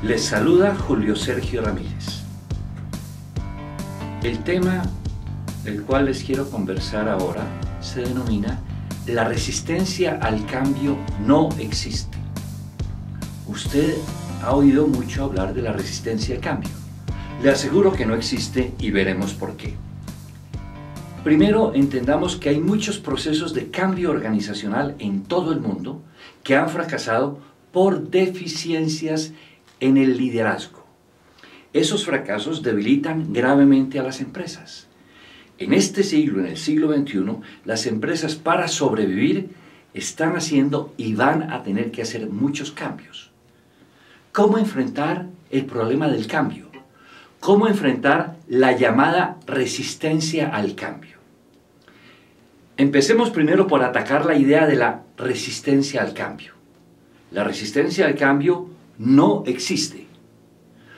Les saluda Julio Sergio Ramírez. El tema del cual les quiero conversar ahora se denomina la resistencia al cambio no existe. Usted ha oído mucho hablar de la resistencia al cambio. Le aseguro que no existe y veremos por qué. Primero, entendamos que hay muchos procesos de cambio organizacional en todo el mundo que han fracasado por deficiencias en el liderazgo. Esos fracasos debilitan gravemente a las empresas. En este siglo, en el siglo XXI, las empresas para sobrevivir están haciendo y van a tener que hacer muchos cambios. ¿Cómo enfrentar el problema del cambio? ¿Cómo enfrentar la llamada resistencia al cambio? Empecemos primero por atacar la idea de la resistencia al cambio. La resistencia al cambio no existe.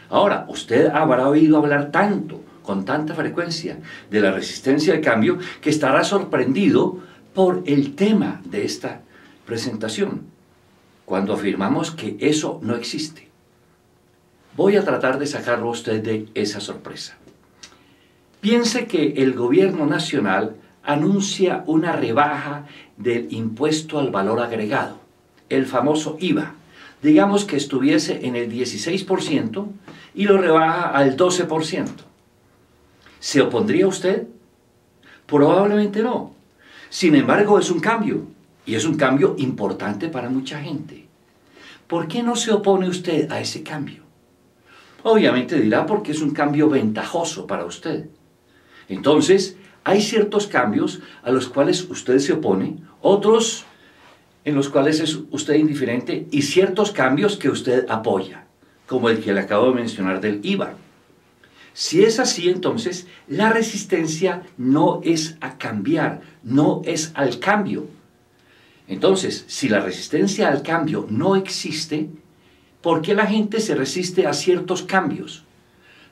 Ahora, usted habrá oído hablar tanto, con tanta frecuencia, de la resistencia al cambio, que estará sorprendido por el tema de esta presentación, cuando afirmamos que eso no existe. Voy a tratar de sacarlo a usted de esa sorpresa. Piense que el gobierno nacional anuncia una rebaja del impuesto al valor agregado, el famoso IVA. Digamos que estuviese en el 16% y lo rebaja al 12%. ¿Se opondría usted? Probablemente no. Sin embargo, es un cambio, y es un cambio importante para mucha gente. ¿Por qué no se opone usted a ese cambio? Obviamente dirá porque es un cambio ventajoso para usted. Entonces, hay ciertos cambios a los cuales usted se opone, otros en los cuales es usted indiferente, y ciertos cambios que usted apoya, como el que le acabo de mencionar del IVA. Si es así, entonces, la resistencia no es a cambiar, no es al cambio. Entonces, si la resistencia al cambio no existe, ¿por qué la gente se resiste a ciertos cambios?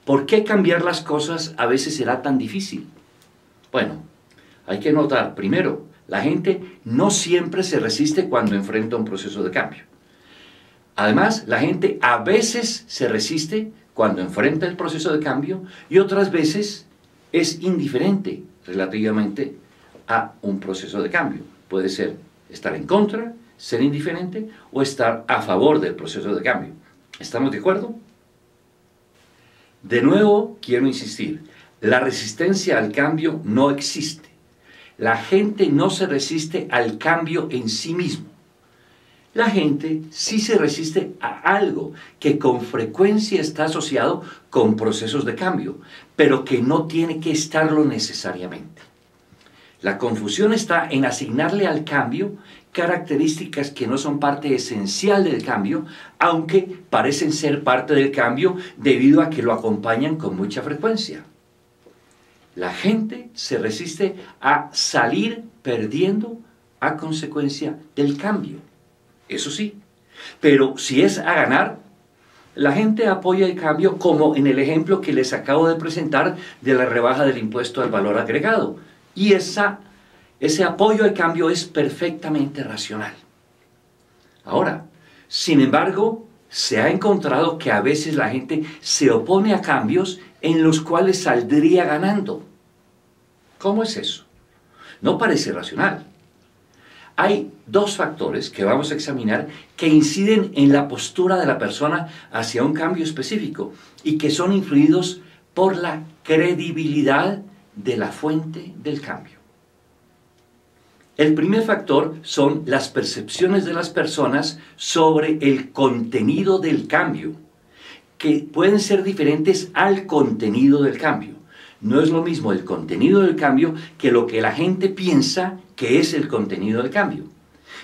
¿Por qué cambiar las cosas a veces será tan difícil? Bueno, hay que notar, primero, la gente no siempre se resiste cuando enfrenta un proceso de cambio. Además, la gente a veces se resiste cuando enfrenta el proceso de cambio y otras veces es indiferente relativamente a un proceso de cambio. Puede ser estar en contra, ser indiferente o estar a favor del proceso de cambio. ¿Estamos de acuerdo? De nuevo, quiero insistir, la resistencia al cambio no existe. La gente no se resiste al cambio en sí mismo. La gente sí se resiste a algo que con frecuencia está asociado con procesos de cambio, pero que no tiene que estarlo necesariamente. La confusión está en asignarle al cambio características que no son parte esencial del cambio, aunque parecen ser parte del cambio debido a que lo acompañan con mucha frecuencia. La gente se resiste a salir perdiendo a consecuencia del cambio. Eso sí, pero si es a ganar, la gente apoya el cambio como en el ejemplo que les acabo de presentar de la rebaja del impuesto al valor agregado. Y ese apoyo al cambio es perfectamente racional. Ahora, sin embargo, se ha encontrado que a veces la gente se opone a cambios en los cuales saldría ganando. ¿Cómo es eso? No parece racional. Hay dos factores que vamos a examinar que inciden en la postura de la persona hacia un cambio específico y que son influidos por la credibilidad de la fuente del cambio. El primer factor son las percepciones de las personas sobre el contenido del cambio, que pueden ser diferentes al contenido del cambio. No es lo mismo el contenido del cambio que lo que la gente piensa que es el contenido del cambio.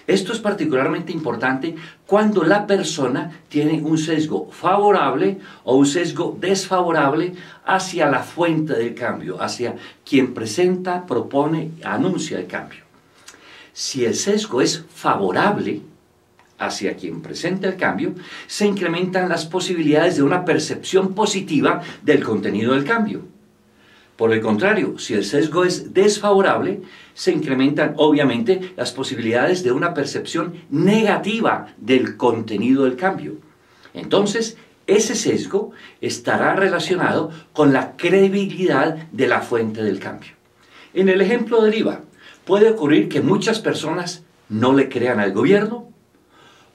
Esto es particularmente importante cuando la persona tiene un sesgo favorable o un sesgo desfavorable hacia la fuente del cambio, hacia quien presenta, propone, anuncia el cambio. Si el sesgo es favorable hacia quien presenta el cambio, se incrementan las posibilidades de una percepción positiva del contenido del cambio. Por el contrario, si el sesgo es desfavorable, se incrementan obviamente las posibilidades de una percepción negativa del contenido del cambio. Entonces, ese sesgo estará relacionado con la credibilidad de la fuente del cambio. En el ejemplo del IVA, puede ocurrir que muchas personas no le crean al gobierno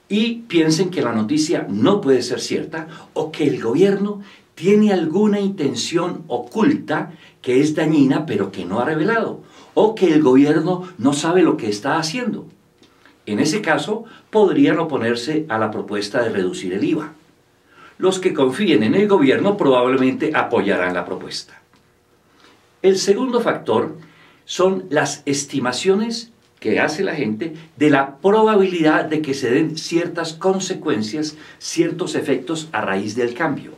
y piensen que la noticia no puede ser cierta o que el gobierno tiene alguna intención oculta que es dañina pero que no ha revelado, o que el gobierno no sabe lo que está haciendo. En ese caso, podrían oponerse a la propuesta de reducir el IVA. Los que confíen en el gobierno probablemente apoyarán la propuesta. El segundo factor son las estimaciones que hace la gente de la probabilidad de que se den ciertas consecuencias, ciertos efectos a raíz del cambio.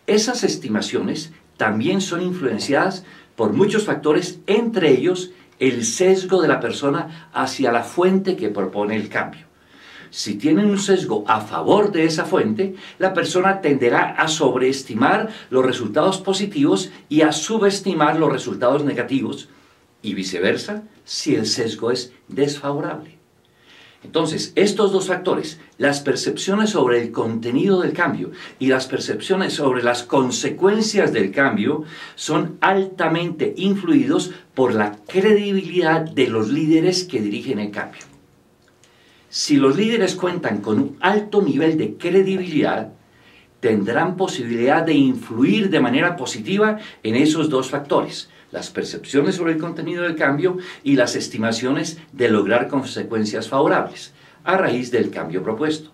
Esas estimaciones también son influenciadas por muchos factores, entre ellos el sesgo de la persona hacia la fuente que propone el cambio. Si tienen un sesgo a favor de esa fuente, la persona tenderá a sobreestimar los resultados positivos y a subestimar los resultados negativos, y viceversa si el sesgo es desfavorable. Entonces, estos dos factores, las percepciones sobre el contenido del cambio y las percepciones sobre las consecuencias del cambio, son altamente influidos por la credibilidad de los líderes que dirigen el cambio. Si los líderes cuentan con un alto nivel de credibilidad, tendrán posibilidad de influir de manera positiva en esos dos factores, las percepciones sobre el contenido del cambio y las estimaciones de lograr consecuencias favorables a raíz del cambio propuesto.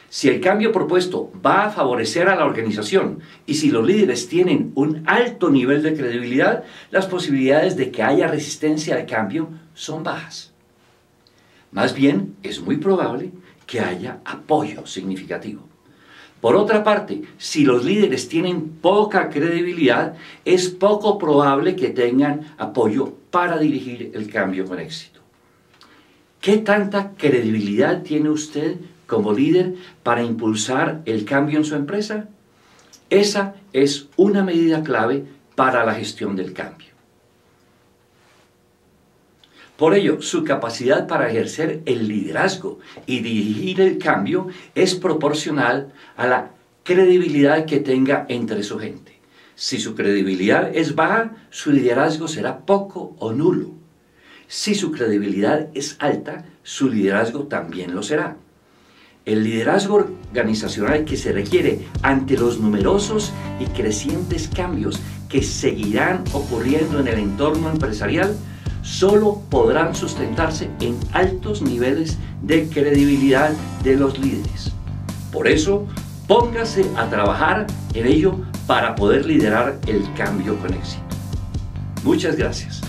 Si el cambio propuesto va a favorecer a la organización y si los líderes tienen un alto nivel de credibilidad, las posibilidades de que haya resistencia al cambio son bajas. Más bien, es muy probable que haya apoyo significativo. Por otra parte, si los líderes tienen poca credibilidad, es poco probable que tengan apoyo para dirigir el cambio con éxito. ¿Qué tanta credibilidad tiene usted como líder para impulsar el cambio en su empresa? Esa es una medida clave para la gestión del cambio. Por ello, su capacidad para ejercer el liderazgo y dirigir el cambio es proporcional a la credibilidad que tenga entre su gente. Si su credibilidad es baja, su liderazgo será poco o nulo. Si su credibilidad es alta, su liderazgo también lo será. El liderazgo organizacional que se requiere ante los numerosos y crecientes cambios que seguirán ocurriendo en el entorno empresarial solo podrán sustentarse en altos niveles de credibilidad de los líderes. Por eso, póngase a trabajar en ello para poder liderar el cambio con éxito. Muchas gracias.